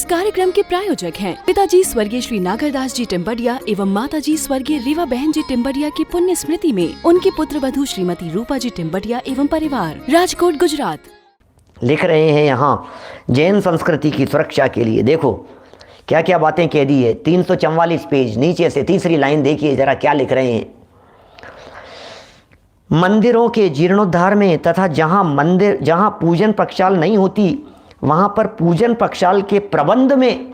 कार्यक्रम के प्रायोजक हैं पिताजी स्वर्गीय श्री नागरदास जी टिम्बडिया एवं माताजी स्वर्गीय रीवा बहन जी टिम्बडिया की पुण्य स्मृति में उनकी पुत्र वधू श्रीमती रूपा जी टिम्बडिया एवं परिवार, राजकोट, गुजरात। लिख रहे हैं यहाँ जैन संस्कृति की सुरक्षा के लिए। देखो क्या क्या बातें कह दी है। 344 पेज नीचे से तीसरी लाइन देखिए जरा क्या लिख रहे हैं। मंदिरों के जीर्णोद्धार में तथा जहाँ पूजन प्रक्षाल नहीं होती वहाँ पर पूजन प्रक्षाल के प्रबंध में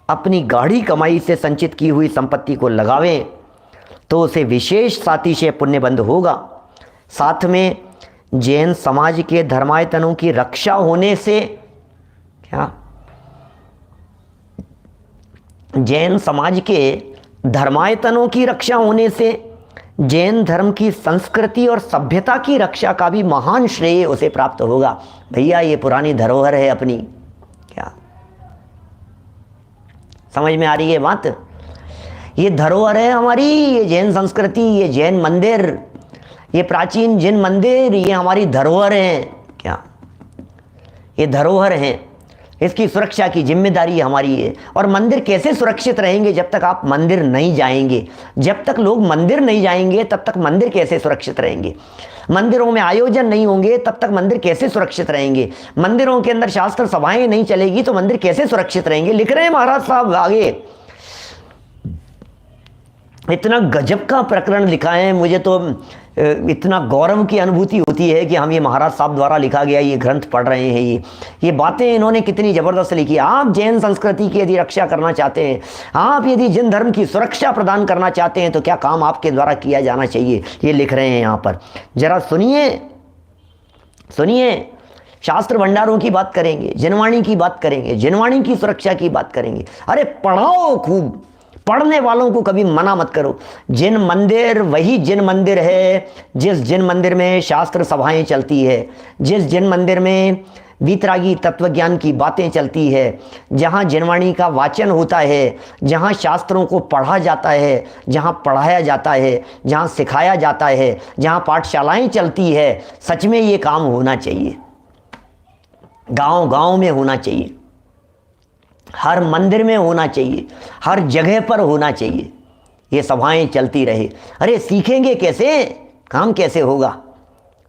अपनी गाढ़ी कमाई से संचित की हुई संपत्ति को लगावें तो उसे विशेष सातिशय पुण्यबंध होगा। साथ में जैन समाज के धर्मायतनों की रक्षा होने से जैन समाज के धर्मायतनों की रक्षा होने से जैन धर्म की संस्कृति और सभ्यता की रक्षा का भी महान श्रेय उसे प्राप्त होगा। भैया ये पुरानी धरोहर है अपनी। क्या समझ में आ रही है बात? ये धरोहर है हमारी, ये जैन संस्कृति, ये जैन मंदिर, ये प्राचीन जैन मंदिर, ये हमारी धरोहर है। क्या ये धरोहर है, इसकी सुरक्षा की जिम्मेदारी हमारी है। और मंदिर कैसे सुरक्षित रहेंगे जब तक आप मंदिर नहीं जाएंगे? जब तक लोग मंदिर नहीं जाएंगे तब तक मंदिर कैसे सुरक्षित रहेंगे? मंदिरों में आयोजन नहीं होंगे तब तक मंदिर कैसे सुरक्षित रहेंगे? मंदिरों के अंदर शास्त्र सभाएं नहीं चलेगी तो मंदिर कैसे सुरक्षित रहेंगे? लिख रहे हैं महाराज साहब आगे। इतना गजब का प्रकरण लिखा है, मुझे तो इतना गौरव की अनुभूति होती है कि हम ये महाराज साहब द्वारा लिखा गया ये ग्रंथ पढ़ रहे हैं। ये बातें इन्होंने कितनी ज़बरदस्त लिखी। आप जैन संस्कृति की यदि रक्षा करना चाहते हैं, आप यदि जैन धर्म की सुरक्षा प्रदान करना चाहते हैं तो क्या काम आपके द्वारा किया जाना चाहिए, ये लिख रहे हैं यहाँ पर। जरा सुनिए। शास्त्र भंडारों की बात करेंगे, जिनवाणी की बात करेंगे, जिनवाणी की सुरक्षा की बात करेंगे। अरे पढ़ाओ खूब, पढ़ने वालों को कभी मना मत करो। जिन मंदिर वही जिन मंदिर है जिस जिन मंदिर में शास्त्र सभाएं चलती है, जिस जिन मंदिर में वीतरागी तत्वज्ञान की बातें चलती है, जहाँ जिनवाणी का वाचन होता है, जहाँ शास्त्रों को पढ़ा जाता है, जहाँ पढ़ाया जाता है, जहाँ सिखाया जाता है, जहाँ पाठशालाएं चलती है, सच में ये काम होना चाहिए। गांव-गांव में होना चाहिए, हर मंदिर में होना चाहिए, हर जगह पर होना चाहिए। ये सभाएं चलती रहे। अरे सीखेंगे कैसे, काम कैसे होगा?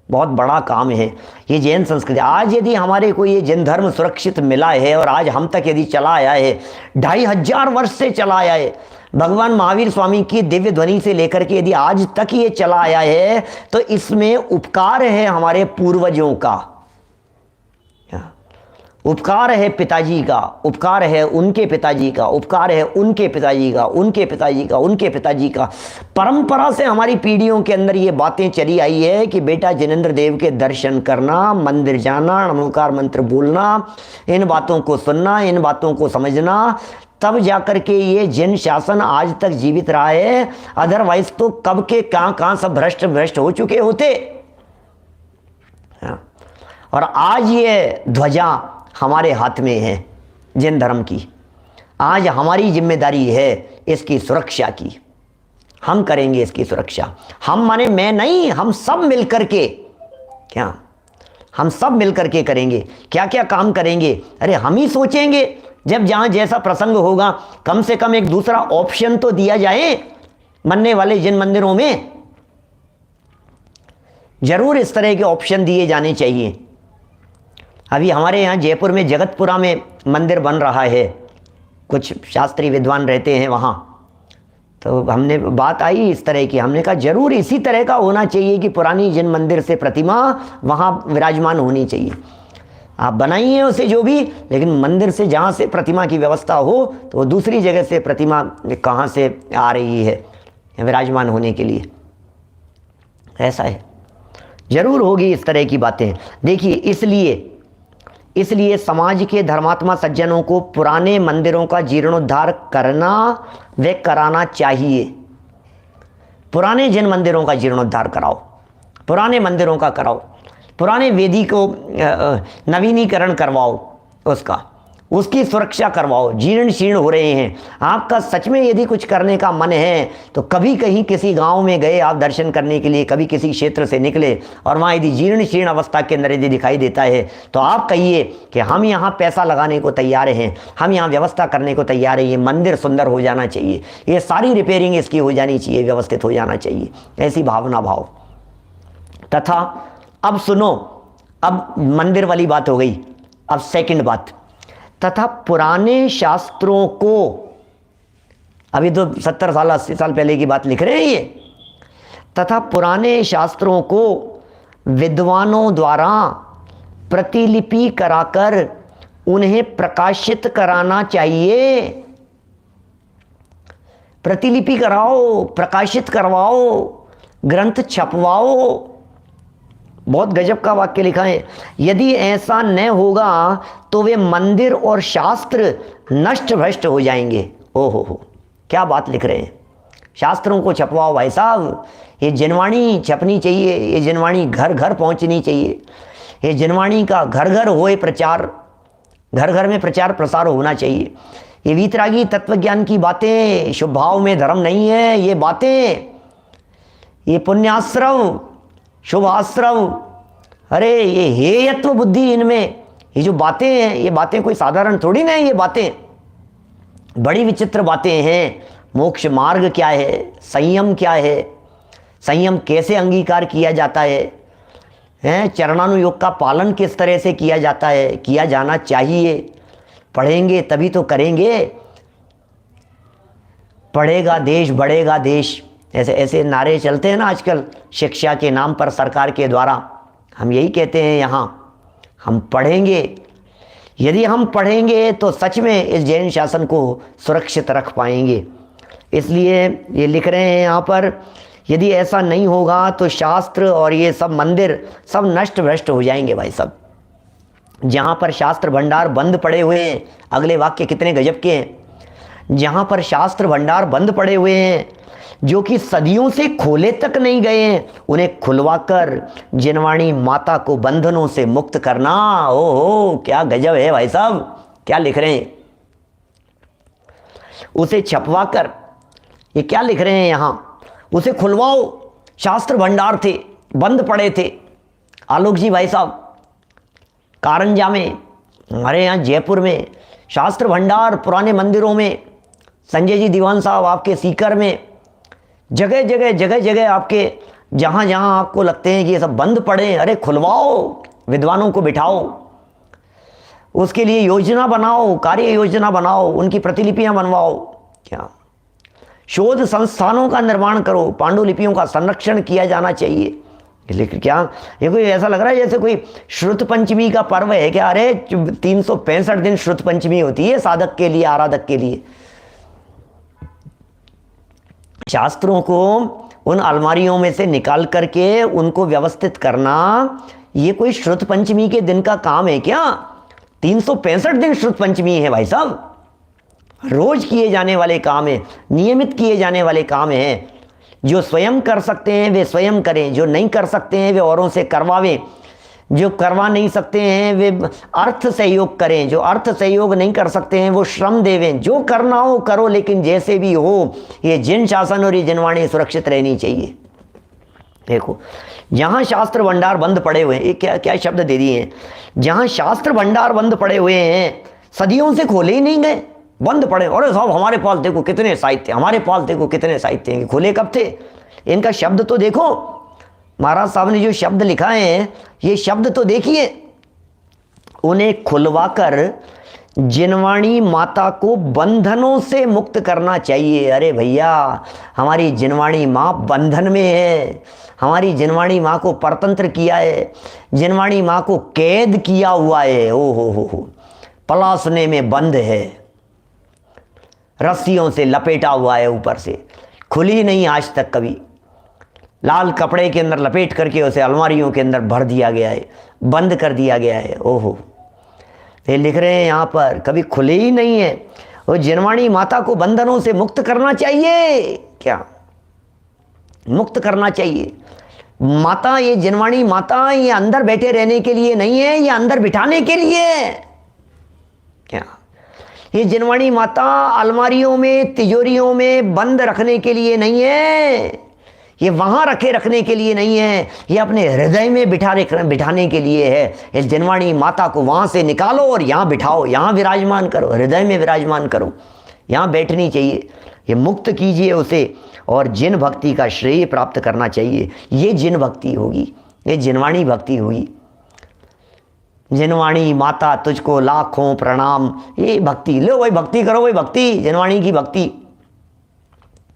बहुत बड़ा काम है ये जैन संस्कृति। आज यदि हमारे को ये जैन धर्म सुरक्षित मिला है और आज हम तक यदि चला आया है, 2500 वर्ष से चला आया है, भगवान महावीर स्वामी की दिव्य ध्वनि से लेकर के यदि आज तक ये चला आया है तो इसमें उपकार है हमारे पूर्वजों का, उपकार है पिताजी का, उपकार है उनके पिताजी का, उपकार है उनके पिताजी का, उनके पिताजी का, उनके पिताजी का। परंपरा से हमारी पीढ़ियों के अंदर ये बातें चली आई है कि बेटा जिनेंद्र देव के दर्शन करना, मंदिर जाना, नमोकार मंत्र बोलना, इन बातों को सुनना, इन बातों को समझना, तब जाकर के ये जैन शासन आज तक जीवित रहा है। अदरवाइज तो कब के कहाँ सब भ्रष्ट हो चुके होते। और आज ये ध्वजा हमारे हाथ में है जैन धर्म की। आज हमारी जिम्मेदारी है इसकी सुरक्षा की। हम करेंगे इसकी सुरक्षा। हम माने मैं नहीं, हम सब मिलकर के, क्या हम सब मिलकर के करेंगे। क्या क्या काम करेंगे? अरे हम ही सोचेंगे। जब जहाँ जैसा प्रसंग होगा कम से कम एक दूसरा ऑप्शन तो दिया जाए बनने वाले जैन मंदिरों में। जरूर इस तरह के ऑप्शन दिए जाने चाहिए। अभी हमारे यहाँ जयपुर में जगतपुरा में मंदिर बन रहा है, कुछ शास्त्री विद्वान रहते हैं वहाँ, तो हमने बात आई इस तरह की। हमने कहा जरूर इसी तरह का होना चाहिए कि पुरानी जैन मंदिर से प्रतिमा वहाँ विराजमान होनी चाहिए। आप बनाइए उसे जो भी, लेकिन मंदिर से जहाँ से प्रतिमा की व्यवस्था हो तो दूसरी जगह से प्रतिमा कहाँ से आ रही है विराजमान होने के लिए, ऐसा है। जरूर होगी इस तरह की बातें। देखिए इसलिए समाज के धर्मात्मा सज्जनों को पुराने मंदिरों का जीर्णोद्धार करना व कराना चाहिए। पुराने जैन मंदिरों का जीर्णोद्धार कराओ, पुराने मंदिरों का कराओ, पुराने वेदी को नवीनीकरण करवाओ उसका, उसकी सुरक्षा करवाओ। जीर्ण शीर्ण हो रहे हैं, आपका सच में यदि कुछ करने का मन है तो कभी कहीं किसी गांव में गए आप दर्शन करने के लिए, कभी किसी क्षेत्र से निकले और वहाँ यदि जीर्ण शीर्ण अवस्था के अंदर यदि दिखाई देता है तो आप कहिए कि हम यहाँ पैसा लगाने को तैयार हैं, हम यहाँ व्यवस्था करने को तैयार है, ये मंदिर सुंदर हो जाना चाहिए, ये सारी रिपेयरिंग इसकी हो जानी चाहिए, व्यवस्थित हो जाना चाहिए, ऐसी भावना भाव। तथा अब सुनो, अब मंदिर वाली बात हो गई, अब सेकंड बात, तथा पुराने शास्त्रों को, अभी तो 70 साल 80 साल पहले की बात लिख रहे हैं ये, तथा पुराने शास्त्रों को विद्वानों द्वारा प्रतिलिपि कराकर उन्हें प्रकाशित कराना चाहिए। प्रतिलिपि कराओ, प्रकाशित करवाओ, ग्रंथ छपवाओ। बहुत गजब का वाक्य लिखा है, यदि ऐसा न होगा तो वे मंदिर और शास्त्र नष्ट भ्रष्ट हो जाएंगे। ओहो हो, क्या बात लिख रहे हैं। शास्त्रों को छपवाओ भाई साहब, ये जिनवाणी छपनी चाहिए, ये जिनवाणी घर घर पहुंचनी चाहिए, ये जिनवाणी का घर घर होए प्रचार, घर घर में प्रचार प्रसार होना चाहिए। ये वीतरागी तत्वज्ञान की बातें, शुभ भाव में धर्म नहीं है, ये बातें, ये पुण्याश्रव शुभाश्रव, अरे ये हेयत्व बुद्धि इनमें, ये जो बातें हैं ये बातें कोई साधारण थोड़ी ना है, ये बातें बड़ी विचित्र बातें हैं। मोक्ष मार्ग क्या है, संयम क्या है, संयम कैसे अंगीकार किया जाता है, चरणानुयोग का पालन किस तरह से किया जाता है, किया जाना चाहिए। पढ़ेंगे तभी तो करेंगे, पढ़ेगा देश बढ़ेगा देश, ऐसे ऐसे नारे चलते हैं ना आजकल शिक्षा के नाम पर सरकार के द्वारा। हम यही कहते हैं यहाँ, हम पढ़ेंगे, यदि हम पढ़ेंगे तो सच में इस जैन शासन को सुरक्षित रख पाएंगे। इसलिए ये लिख रहे हैं यहाँ पर, यदि ऐसा नहीं होगा तो शास्त्र और ये सब मंदिर सब नष्ट भ्रष्ट हो जाएंगे भाई सब। जहाँ पर शास्त्र भंडार बंद पड़े हुए हैं, अगले वाक्य कितने गजब के हैं, जहाँ पर शास्त्र भंडार बंद पड़े हुए हैं, जो कि सदियों से खोले तक नहीं गए हैं, उन्हें खुलवाकर जिनवाणी माता को बंधनों से मुक्त करना। ओहो, क्या गजब है भाई साहब, क्या लिख रहे हैं। उसे छपवाकर, ये क्या लिख रहे हैं यहाँ, उसे खुलवाओ। शास्त्र भंडार थे, बंद पड़े थे। आलोक जी भाई साहब, कारंजा में, हमारे यहाँ जयपुर में शास्त्र भंडार पुराने मंदिरों में, संजय जी दीवान साहब आपके सीकर में, जगह जगह जगह जगह आपके जहाँ जहाँ आपको लगते हैं कि ये सब बंद पड़े, अरे खुलवाओ, विद्वानों को बिठाओ, उसके लिए योजना बनाओ, कार्य योजना बनाओ, उनकी प्रतिलिपियाँ बनवाओ, क्या शोध संस्थानों का निर्माण करो, पांडुलिपियों का संरक्षण किया जाना चाहिए। लेकिन क्या ये कोई ऐसा लग रहा है जैसे कोई श्रुत पंचमी का पर्व है क्या? अरे 365 दिन श्रुत पंचमी होती है साधक के लिए, आराधक के लिए। शास्त्रों को उन अलमारियों में से निकाल करके उनको व्यवस्थित करना, ये कोई श्रुत पंचमी के दिन का काम है क्या? 365 दिन श्रुत पंचमी है भाई साहब, रोज किए जाने वाले काम है, नियमित किए जाने वाले काम हैं। जो स्वयं कर सकते हैं वे स्वयं करें, जो नहीं कर सकते हैं वे औरों से करवावें, जो करवा नहीं सकते हैं वे अर्थ सहयोग करें, जो अर्थ सहयोग नहीं कर सकते हैं वो श्रम देवें। जो करना हो करो, लेकिन जैसे भी हो ये जिन शासन और ये जिनवाणी सुरक्षित रहनी चाहिए। देखो जहाँ शास्त्र भंडार बंद पड़े हुए हैं, ये क्या क्या शब्द दे दिए हैं, जहाँ शास्त्र भंडार बंद पड़े हुए हैं, सदियों से खोले ही नहीं गए, बंद पड़े। अरे साहब हमारे पास देखो कितने साहित्य, हमारे पास देखो कितने साहित्य हैं, खुले कब थे? इनका शब्द तो देखो, महाराज साहब ने जो शब्द लिखा है ये शब्द तो देखिए। उन्हें खुलवाकर जिनवाणी माता को बंधनों से मुक्त करना चाहिए। अरे भैया हमारी जिनवाणी माँ बंधन में है, हमारी जिनवाणी माँ को परतंत्र किया है, जिनवाणी माँ को कैद किया हुआ है। ओ हो, पलासने में बंद है, रस्सियों से लपेटा हुआ है, ऊपर से खुली नहीं आज तक कभी। लाल कपड़े के अंदर लपेट करके उसे अलमारियों के अंदर भर दिया गया है, बंद कर दिया गया है। ओहो, ये लिख रहे हैं यहाँ पर कभी खुले ही नहीं है। वो जिनवाणी माता को बंधनों से मुक्त करना चाहिए। क्या मुक्त करना चाहिए? माता, ये जिनवाणी माता ये अंदर बैठे रहने के लिए नहीं है, ये अंदर बिठाने के लिए है। क्या ये जिनवाणी माता अलमारियों में तिजोरियों में बंद रखने के लिए नहीं है, ये वहाँ रखने के लिए नहीं है, ये अपने हृदय में बिठाने के लिए है। इस जिनवाणी माता को वहाँ से निकालो और यहाँ बिठाओ, यहाँ विराजमान करो, हृदय में विराजमान करो, यहाँ बैठनी चाहिए। ये मुक्त कीजिए उसे और जिन भक्ति का श्रेय प्राप्त करना चाहिए, ये जिन भक्ति होगी, ये जिनवाणी भक्ति होगी। जिनवाणी माता तुझको लाखों प्रणाम, ये भक्ति। लो भाई भक्ति करो, भाई भक्ति, जिनवाणी की भक्ति।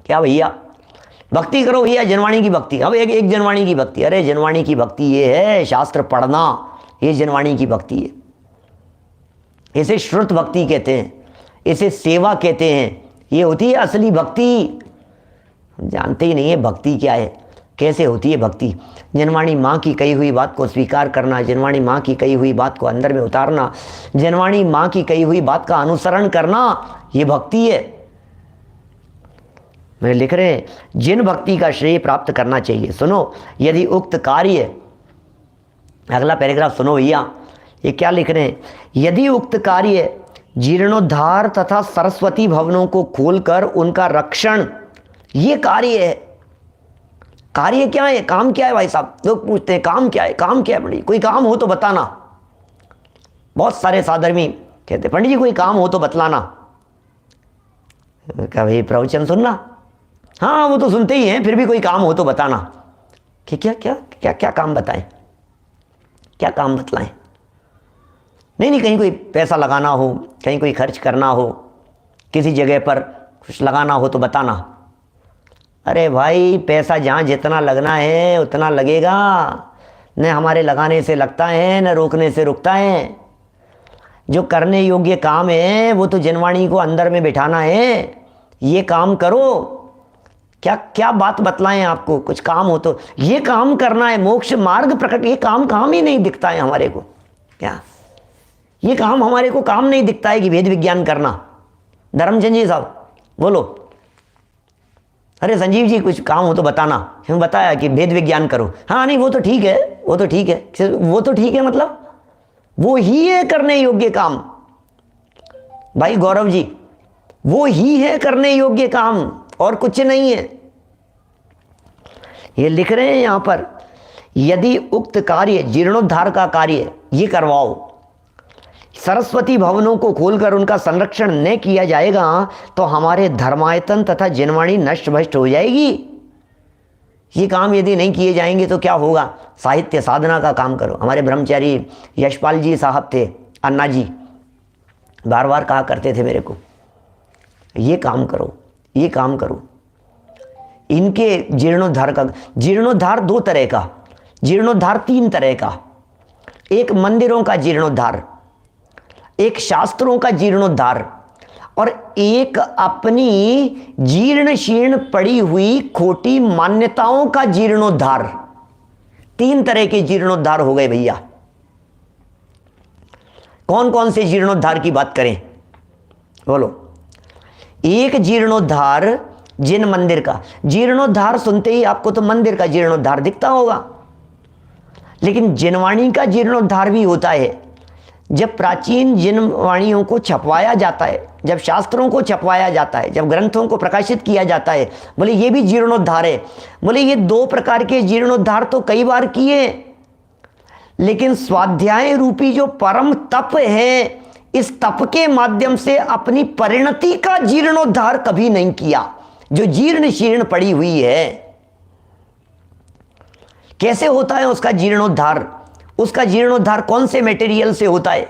क्या भैया भक्ति करो भैया, जिनवाणी की भक्ति। अब एक जिनवाणी की भक्ति, अरे जिनवाणी की भक्ति ये है शास्त्र पढ़ना, ये जिनवाणी की भक्ति है। इसे श्रुत भक्ति कहते हैं, इसे सेवा कहते हैं, ये होती है असली भक्ति। जानते ही नहीं है भक्ति क्या है, कैसे होती है भक्ति। जिनवाणी माँ की कही हुई बात को स्वीकार करना, जिनवाणी माँ की कही हुई बात को अंदर में उतारना, जिनवाणी माँ की कही हुई बात का अनुसरण करना, ये भक्ति है। मैं लिख रहे हैं जिन भक्ति का श्रेय प्राप्त करना चाहिए। सुनो, यदि उक्त कार्य, अगला पैराग्राफ सुनो भैया, ये क्या लिख रहे हैं। यदि उक्त कार्य जीर्णोद्धार तथा सरस्वती भवनों को खोलकर उनका रक्षण, ये कार्य है। कार्य क्या है, काम क्या है भाई साहब, लोग पूछते हैं काम क्या है, काम क्या है पंडित, कोई काम हो तो बताना। बहुत सारे साधर्मी कहते पंडित जी कोई काम हो तो बतलाना। क्या भाई प्रवचन सुनना, हाँ वो तो सुनते ही हैं, फिर भी कोई काम हो तो बताना। कि क्या क्या क्या क्या काम बताएं, क्या काम बतलाएं। नहीं, कहीं कोई पैसा लगाना हो, कहीं कोई खर्च करना हो, किसी जगह पर कुछ लगाना हो तो बताना। अरे भाई पैसा जहाँ जितना लगना है उतना लगेगा, न हमारे लगाने से लगता है न रोकने से रुकता है। जो करने योग्य काम है वो तो जिनवाणी को अंदर में बिठाना है, ये काम करो। क्या क्या बात बतलाएं आपको, कुछ काम हो तो ये काम करना है, मोक्ष मार्ग प्रकट, ये काम ही नहीं दिखता है हमारे को। क्या ये काम हमारे को काम नहीं दिखता है कि वेद विज्ञान करना। धर्मचंद जी साहब बोलो, अरे संजीव जी कुछ काम हो तो बताना। हम बताया कि वेद विज्ञान करो, हाँ नहीं वो तो ठीक है, वो तो ठीक है, वो तो ठीक है, मतलब वो ही है करने योग्य काम। भाई गौरव जी वो ही है करने योग्य काम और कुछ नहीं है। ये लिख रहे हैं यहां पर, यदि उक्त कार्य जीर्णोद्धार का कार्य ये करवाओ, सरस्वती भवनों को खोलकर उनका संरक्षण न किया जाएगा तो हमारे धर्मायतन तथा जिनवाणी नष्ट भ्रष्ट हो जाएगी। ये काम यदि नहीं किए जाएंगे तो क्या होगा। साहित्य साधना का काम करो। हमारे ब्रह्मचारी यशपाल जी साहब थे, अन्ना जी बार बार कहा करते थे मेरे को, ये काम करो, ये काम करो। इनके जीर्णोद्धार का, जीर्णोद्धार दो तरह का, जीर्णोद्धार तीन तरह का। एक मंदिरों का जीर्णोद्धार, एक शास्त्रों का जीर्णोद्धार और एक अपनी जीर्ण शीर्ण पड़ी हुई खोटी मान्यताओं का जीर्णोद्धार। तीन तरह के जीर्णोद्धार हो गए भैया। कौन कौन से जीर्णोद्धार की बात करें बोलो। एक जीर्णोद्धार जिन मंदिर का, जीर्णोद्धार सुनते ही आपको तो मंदिर का जीर्णोद्धार दिखता होगा, लेकिन जिनवाणी का जीर्णोद्धार भी होता है। जब प्राचीन जिनवाणियों को छपवाया जाता है, जब शास्त्रों को छपवाया जाता है, जब ग्रंथों को प्रकाशित किया जाता है, बोले ये भी जीर्णोद्धार है। बोले ये दो प्रकार के जीर्णोद्धार तो कई बार किए, लेकिन स्वाध्याय रूपी जो परम तप है, इस तप के माध्यम से अपनी परिणति का जीर्णोद्धार कभी नहीं किया। जो जीर्ण शीर्ण पड़ी हुई है, कैसे होता है उसका जीर्णोद्धार। उसका जीर्णोद्धार कौन से मटेरियल से होता है।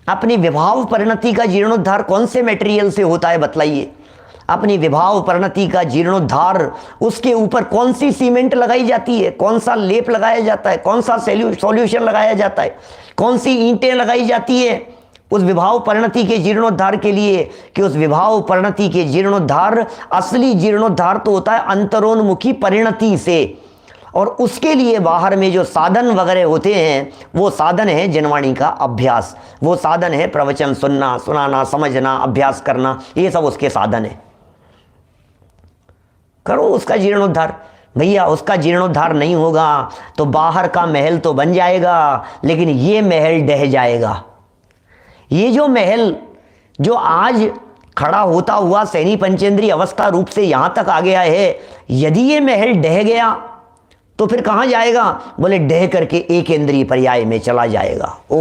अपनी विभाव परिणति का जीर्णोद्धार कौन से मटेरियल से होता है बताइए। अपनी विभाव परिणति का जीर्णोद्धार, उसके ऊपर कौन सी सीमेंट लगाई जाती है, कौन सा लेप लगाया जाता है, कौन सा सॉल्यूशन लगाया जाता है, कौन सी ईंटें लगाई जाती है उस विभाव परिणति के जीर्णोद्धार के लिए। कि उस विभाव परिणति के जीर्णोद्धार, असली जीर्णोद्धार तो होता है अंतरोन्मुखी परिणति से, और उसके लिए बाहर में जो साधन वगैरह होते हैं वो साधन है जिनवाणी का अभ्यास, वो साधन है प्रवचन सुनना, सुनाना, समझना, अभ्यास करना, ये सब उसके साधन है। करो उसका जीर्णोद्धार। भैया उसका जीर्णोद्धार नहीं होगा तो बाहर का महल तो बन जाएगा, लेकिन ये महल ढह जाएगा। ये जो महल जो आज खड़ा होता हुआ सैनी पंचेंद्रीय अवस्था रूप से यहां तक आ गया है, यदि ये महल ढह गया तो फिर कहां जाएगा? बोले ढह करके एक इंद्रिय पर्याय में चला जाएगा। ओ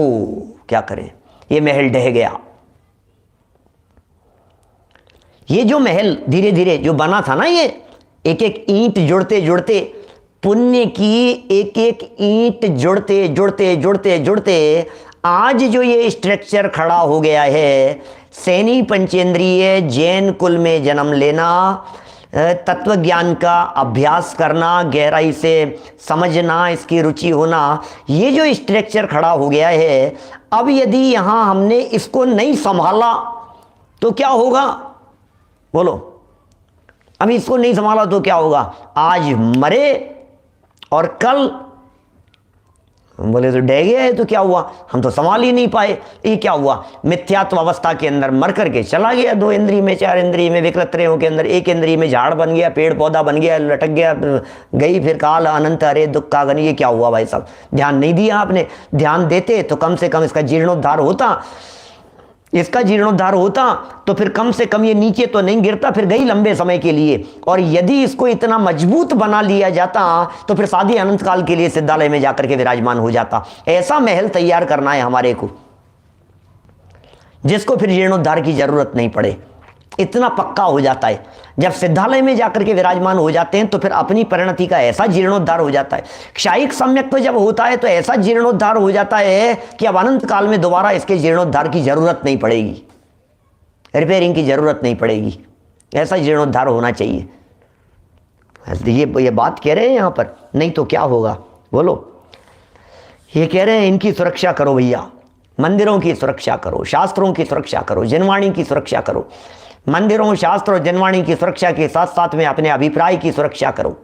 क्या करें, ये महल ढह गया। ये जो महल धीरे धीरे जो बना था ना, ये एक एक ईंट जुड़ते जुड़ते, पुण्य की एक एक ईंट जुड़ते जुड़ते जुड़ते जुड़ते आज जो ये स्ट्रक्चर खड़ा हो गया है, सैनी पंचेंद्रीय जैन कुल में जन्म लेना, तत्व ज्ञान का अभ्यास करना, गहराई से समझना, इसकी रुचि होना, ये जो स्ट्रक्चर खड़ा हो गया है, अब यदि यहाँ हमने इसको नहीं संभाला तो क्या होगा? बोलो, अभी इसको नहीं संभाला तो क्या होगा? आज मरे और कल बोले तो डह गया है तो क्या हुआ? हम तो संभाल ही नहीं पाए। ये क्या हुआ? मिथ्यात्व अवस्था के अंदर मर करके चला गया। 2 इंद्रिय में, 4 इंद्रिय में, विकृत त्रयों के अंदर एक इंद्रिय में झाड़ बन गया, पेड़ पौधा बन गया, लटक गया, गई फिर काल अनंत हरे दुख का गन। ये क्या हुआ भाई साहब? ध्यान नहीं दिया आपने। ध्यान देते तो कम से कम इसका जीर्णोद्धार होता। इसका जीर्णोद्धार होता तो फिर कम से कम ये नीचे तो नहीं गिरता, फिर गई लंबे समय के लिए। और यदि इसको इतना मजबूत बना लिया जाता तो फिर शादी अनंत काल के लिए सिद्धालय में जाकर के विराजमान हो जाता। ऐसा महल तैयार करना है हमारे को, जिसको फिर जीर्णोद्धार की जरूरत नहीं पड़े। इतना पक्का हो जाता है। जब सिद्धालय में जाकर के विराजमान हो जाते हैं तो फिर अपनी परिणति का ऐसा जीर्णोद्धार हो जाता है। क्षायिक सम्यक जब होता है तो ऐसा जीर्णोद्धार हो जाता है कि अब अनंत काल में दोबारा इसके जीर्णोद्धार की जरूरत नहीं पड़ेगी, रिपेयरिंग की जरूरत नहीं पड़ेगी। ऐसा जीर्णोद्धार होना चाहिए। ये बात कह रहे हैं यहाँ पर, नहीं तो क्या होगा? बोलो, ये कह रहे हैं इनकी सुरक्षा करो भैया, मंदिरों की सुरक्षा करो, शास्त्रों की सुरक्षा करो, जनवाणी की सुरक्षा करो। मंदिरों, शास्त्र और जनवाणी की सुरक्षा के साथ साथ में अपने अभिप्राय की सुरक्षा करो।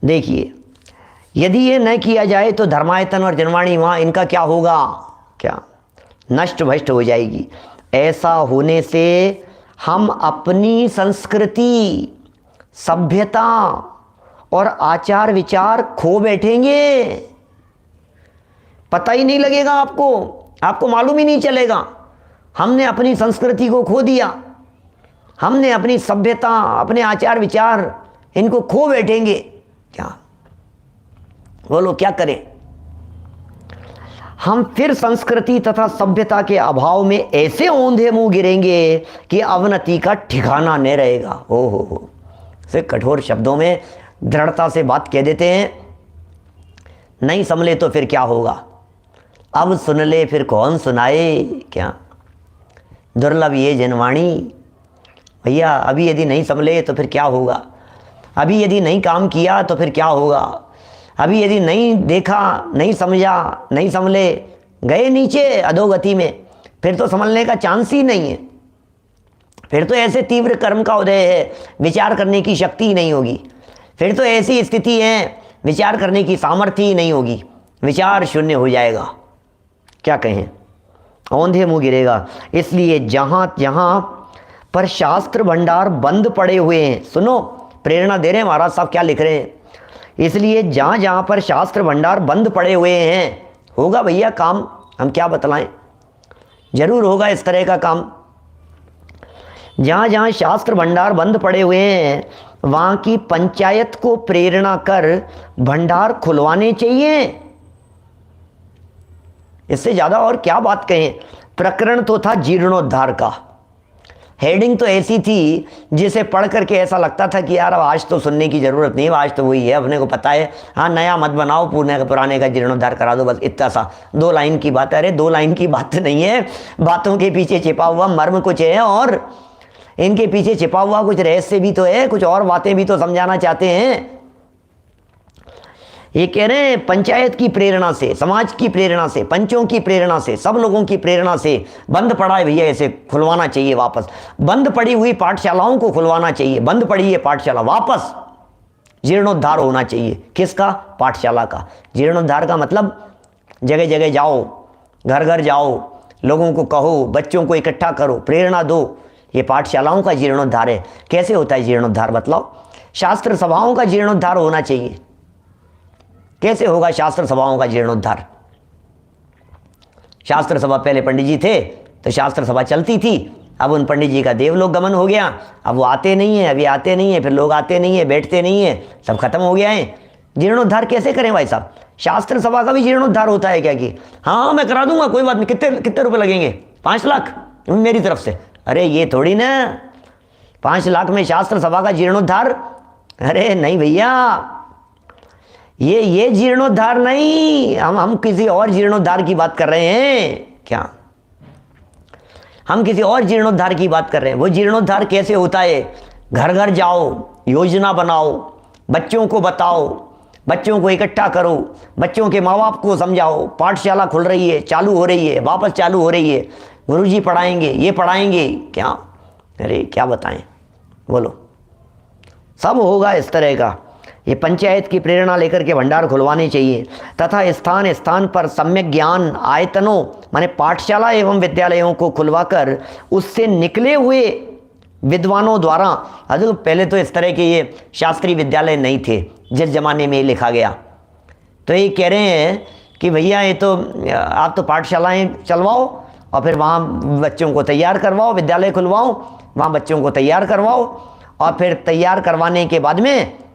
देखिए, यदि ये न किया जाए तो धर्मायतन और जनवाणी वहाँ इनका क्या होगा? क्या नष्ट भ्रष्ट हो जाएगी। ऐसा होने से हम अपनी संस्कृति, सभ्यता और आचार विचार खो बैठेंगे। पता ही नहीं लगेगा आपको मालूम ही नहीं चलेगा। हमने अपनी संस्कृति को खो दिया, हमने अपनी सभ्यता, अपने आचार विचार, इनको खो बैठेंगे। क्या बोलो, क्या करें? हम फिर संस्कृति तथा सभ्यता के अभाव में ऐसे औंधे मुंह गिरेंगे कि अवनति का ठिकाना नहीं रहेगा। हो से कठोर शब्दों में दृढ़ता से बात कह देते हैं। नहीं संभले तो फिर क्या होगा? अब सुन ले फिर कौन सुनाए। क्या दुर्लभ ये जनवाणी भैया। अभी यदि नहीं संभले तो फिर क्या होगा? अभी यदि नहीं काम किया तो फिर क्या होगा? अभी यदि नहीं देखा, नहीं समझा, नहीं संभले, गए नीचे अधोगति में, फिर तो संभलने का चांस ही नहीं है। फिर तो ऐसे तीव्र कर्म का उदय है, विचार करने की शक्ति ही नहीं होगी। फिर तो ऐसी स्थिति है, विचार करने की सामर्थ्य ही नहीं होगी। विचार शून्य हो जाएगा। क्या कहें? औंधे मुंह गिरेगा। इसलिए जहां जहां पर शास्त्र भंडार बंद पड़े हुए हैं, सुनो, प्रेरणा दे रहे हैं महाराज साहब क्या लिख रहे हैं। इसलिए जहां जहां पर शास्त्र भंडार बंद पड़े हुए हैं, होगा भैया काम, हम क्या बतलाएं, जरूर होगा इस तरह का काम। जहां जहां शास्त्र भंडार बंद पड़े हुए हैं, वहां की पंचायत को प्रेरणा कर भंडार खुलवाने चाहिए। इससे ज्यादा और क्या बात कहें। प्रकरण तो था जीर्णोद्धार का। हेडिंग तो ऐसी थी जिसे पढ़ करके ऐसा लगता था कि यार अब आज तो सुनने की जरूरत नहीं, आज तो वही है, अपने को पता है। हाँ, नया मत बनाओ, पुराने का जीर्णोद्धार करा दो, बस इतना सा 2 लाइन की बात है। अरे 2 लाइन की बात नहीं है, बातों के पीछे छिपा हुआ मर्म कुछ है, और इनके पीछे छिपा हुआ कुछ रहस्य भी तो है, कुछ और बातें भी तो समझाना चाहते हैं। ये कह रहे हैं पंचायत की प्रेरणा से, समाज की प्रेरणा से, पंचों की प्रेरणा से, सब लोगों की प्रेरणा से बंद पड़ा है भैया, ऐसे खुलवाना चाहिए वापस। बंद पड़ी हुई पाठशालाओं को खुलवाना चाहिए। बंद पड़ी है पाठशाला, वापस जीर्णोद्धार होना चाहिए। किसका? पाठशाला का। जीर्णोद्धार का मतलब जगह जगह जाओ, घर घर जाओ, लोगों को कहो, बच्चों को इकट्ठा करो, प्रेरणा दो। ये पाठशालाओं का जीर्णोद्धार है। कैसे होता है जीर्णोद्धार बतलाओ? शास्त्र सभाओं का जीर्णोद्धार होना चाहिए। कैसे होगा शास्त्र सभाओं का जीर्णोद्धार? शास्त्र सभा, पहले पंडित जी थे तो शास्त्र सभा चलती थी, अब उन पंडित जी का देवलोक गमन हो गया, अब वो आते नहीं है, अभी आते नहीं है, फिर लोग आते नहीं है, बैठते नहीं है, सब खत्म हो गया है। जीर्णोद्धार कैसे करें भाई साहब? शास्त्र सभा का भी जीर्णोद्धार होता है क्या? कि हाँ मैं करा दूंगा, कोई बात नहीं, कितने रुपए लगेंगे? 5 लाख मेरी तरफ से। अरे ये थोड़ी ना 5 लाख में शास्त्र सभा का जीर्णोद्धार, अरे नहीं भैया, ये जीर्णोद्धार नहीं, हम किसी और जीर्णोद्धार की बात कर रहे हैं क्या? हम किसी और जीर्णोद्धार की बात कर रहे हैं। वो जीर्णोद्धार कैसे होता है? घर घर जाओ, योजना बनाओ, बच्चों को बताओ, बच्चों को इकट्ठा करो, बच्चों के माँ बाप को समझाओ, पाठशाला खुल रही है, चालू हो रही है, वापस चालू हो रही है, गुरुजी पढ़ाएंगे, ये पढ़ाएंगे क्या? अरे क्या बताएं, बोलो, सब होगा इस तरह का। ये पंचायत की प्रेरणा लेकर के भंडार खुलवाने चाहिए तथा स्थान स्थान पर सम्यक ज्ञान आयतनों माने पाठशाला एवं विद्यालयों को खुलवाकर उससे निकले हुए विद्वानों द्वारा, अरे पहले तो इस तरह के ये शास्त्रीय विद्यालय नहीं थे जिस जमाने में ये लिखा गया, तो ये कह रहे हैं कि भैया ये तो आप तो पाठशालाएं चलवाओ और फिर वहाँ बच्चों को तैयार करवाओ, विद्यालय खुलवाओ, वहाँ बच्चों को तैयार करवाओ और फिर तैयार करवाने के बाद में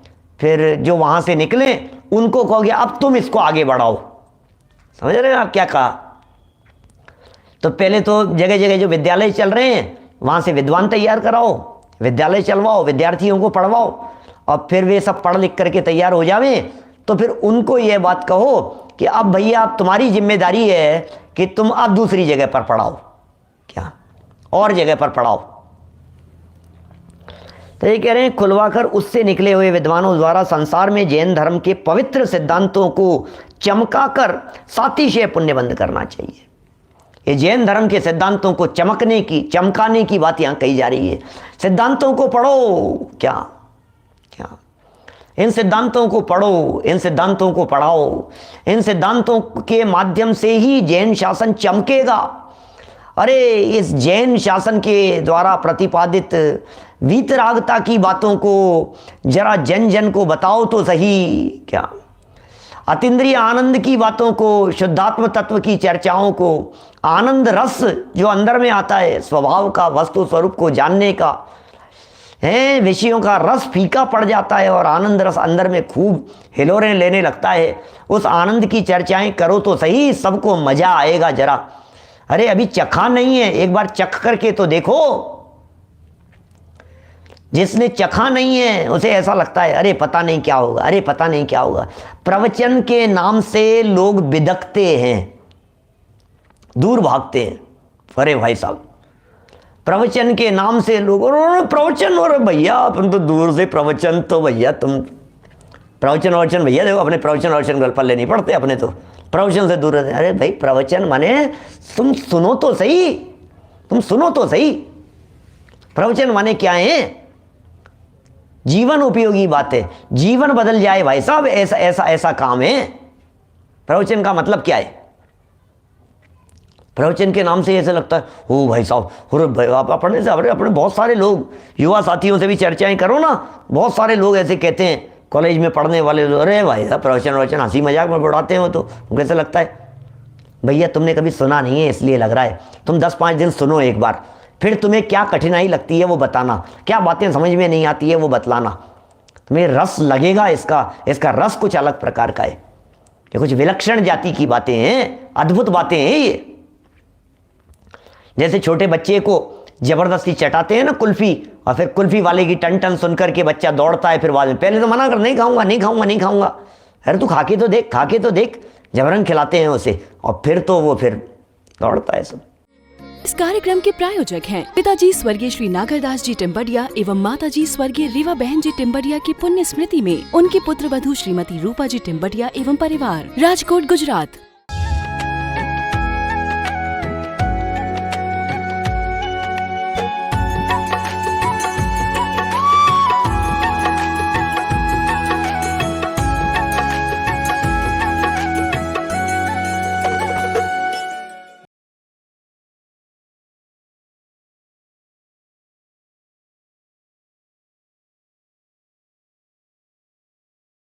फिर जो वहाँ से निकले उनको कहोगे अब तुम इसको आगे बढ़ाओ। समझ रहे हो आप क्या कहा? तो पहले तो जगह जगह जो विद्यालय चल रहे हैं वहाँ से विद्वान तैयार कराओ, विद्यालय चलवाओ, विद्यार्थियों को पढ़वाओ और फिर वे सब पढ़ लिख करके तैयार हो जावे तो फिर उनको ये बात कहो कि अब भैया अब तुम्हारी जिम्मेदारी है कि तुम अब दूसरी जगह पर पढ़ाओ, क्या और जगह पर पढ़ाओ। तो ये कह रहे हैं खुलवाकर उससे निकले हुए विद्वानों द्वारा संसार में जैन धर्म के पवित्र सिद्धांतों को चमकाकर सातिशय पुण्य बंद करना चाहिए। ये जैन धर्म के सिद्धांतों को चमकाने की बात यहाँ कही जा रही है। सिद्धांतों को पढ़ो, क्या इन सिद्धांतों को पढ़ो, इन सिद्धांतों को पढ़ाओ, इन सिद्धांतों के माध्यम से ही जैन शासन चमकेगा। अरे इस जैन शासन के द्वारा प्रतिपादित वीतरागता की बातों को जरा जन जन को बताओ तो सही, क्या अतीन्द्रिय आनंद की बातों को, शुद्धात्म तत्व की चर्चाओं को, आनंद रस जो अंदर में आता है, स्वभाव का, वस्तु स्वरूप को जानने का है, विषयों का रस फीका पड़ जाता है और आनंद रस अंदर में खूब हिलोरें लेने लगता है। उस आनंद की चर्चाएं करो तो सही, सबको मजा आएगा जरा। अरे अभी चखा नहीं है, एक बार चख करके तो देखो। जिसने चखा नहीं है उसे ऐसा लगता है अरे पता नहीं क्या होगा, अरे पता नहीं क्या होगा। प्रवचन के नाम से लोग बिदकते हैं, दूर भागते हैं। अरे भाई साहब, प्रवचन के नाम से लोग प्रवचन, और भैया अपन तो दूर से प्रवचन, तो भैया तुम प्रवचन भैया देखो अपने प्रवचन गलपल्ले नहीं पढ़ते अपने, तो प्रवचन से दूर रहते। अरे भाई प्रवचन माने तुम सुनो तो सही, तुम सुनो तो सही। प्रवचन माने क्या है? जीवन उपयोगी बातें, जीवन बदल जाए भाई साहब, ऐसा काम है। प्रवचन का मतलब क्या है? प्रवचन के नाम से ऐसे लगता है ओ भाई साहब, आप अपने से अपने बहुत सारे लोग, युवा साथियों से भी चर्चाएं करो ना, बहुत सारे लोग ऐसे कहते हैं, कॉलेज में पढ़ने वाले लोग, अरे भाई साहब प्रवचन हंसी मजाक में उड़ाते हैं, तो कैसे लगता है? भैया तुमने कभी सुना नहीं है इसलिए लग रहा है। तुम 10-5 दिन सुनो एक बार, फिर तुम्हें क्या कठिनाई लगती है वो बताना, क्या बातें समझ में नहीं आती है वो बतलाना, तुम्हें रस लगेगा। इसका रस कुछ अलग प्रकार का है, ये कुछ विलक्षण जाति की बातें हैं, अद्भुत बातें हैं ये। जैसे छोटे बच्चे को जबरदस्ती चटाते हैं ना कुल्फी, और फिर कुल्फी वाले की टन टन सुनकर के बच्चा दौड़ता है, फिर बाद में पहले तो मना कर नहीं खाऊंगा। अरे तू खा के तो देख, जबरन खिलाते हैं उसे और फिर तो वो फिर दौड़ता है सब। इस कार्यक्रम के प्रायोजक हैं पिताजी स्वर्गीय श्री नागरदास जी टिम्बडिया एवं माताजी स्वर्गीय रीवा बहन जी टिम्बडिया की पुण्य स्मृति में उनकी पुत्र वधू श्रीमती रूपा जी टिम्बडिया एवं परिवार, राजकोट गुजरात।